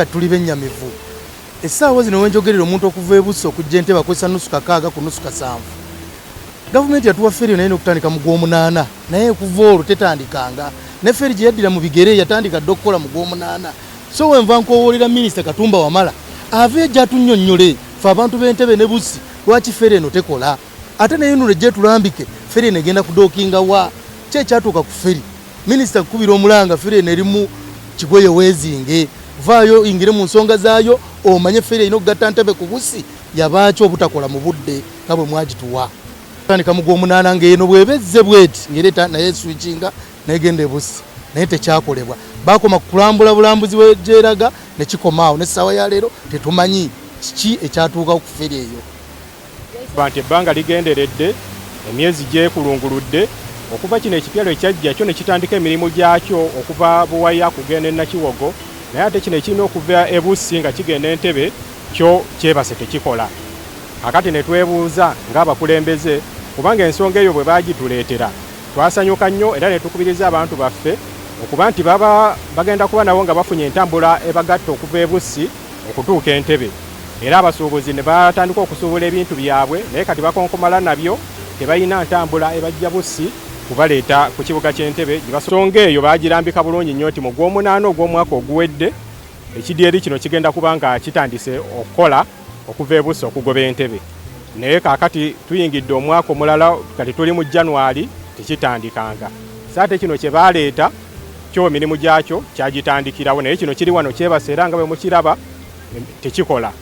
kati tuli bennyamivu. Essaawa zino wenjogerera omuntu okuva e Busso okujja Entebbe akozesa nusu kakaaga ku nusu kasanvu. Gavumenti yatuwa feri naye n'okutandika mu Gw'omunaana naye kuva olwo tetandikanga. Ne feri gye yaddira mu bigere yatandika dda okukola mu Gw'omunaana. So wenva nkowoolera Minisita Katumba Wamala ave ejja atunnyonnyole ffe abantu b'Entebbe ne Bussi lwaki feri eno tekola. Ate naye nno ejje tulambike feri eno egenda kudookinga wa ki ekyatuuka ku feri. Minisita kukubira omulanga feri eno erimu Kigoye weezinge vaayo ingire mu nsonga zaayo omanye feri ino okugatta Entebbe ku Bussi yabaaki obutakola mu budde nga bwe mwagituwa. Tandika mu Gw'omunaana ng'eno bwebezze bweti ng'ereeta naye switchinga negenda e Bussi naye tekyakolebwa. Baakoma kulambula bulambuzi gyeraga ne kikomaawo n'essaawa ya leero tetumanyi kiki ekyatuuka ku feri eyo. Bantu ebbanga ligenderedde emyezi gyekulunguludde okuva kino ekipyalo ekyajja kyo ne kitandika emirimu gyakyo okuva Buwaya kugenda e Nakiwogo naye ate kino ekirina okuva e Bussi nga kigenda Entebbe kyo kyebase tekikola. Akati ne twebuuza ng'abakulembeze kubanga ensonga eyo bwe baagituleetera twasanyuka nnyo era ne tukubiriza abantu baffe okuba nti baba bagenda kuba nabo nga bafunye entambula ebagatta okuva e Bussi okutuuka Entebbe. Era abasuubuzi ne batandika okusuubula ebintu byabwe naye kati bakonkomala nabyo tebalina ntambula ebajja Bussi kubaleeta ku kibuga ky'Entebbe. Ensonga eyo baagirambika bulungi nnyo nti mu Gw'omunaana ogw'omwaka oguwedde ekidyeri kino kigenda kuba nga kitandise okukola okuva e Bussi okugoba Entebbe. Naye kaakati tuyingidde omwaka omulala kati tuli mu January tekitandikanga. Saate kino kye baaleeta kyo emirimu gyakyo kyagitandikirawo naye kino kiri wano kyebase era nga bwe mukiraba tekikola.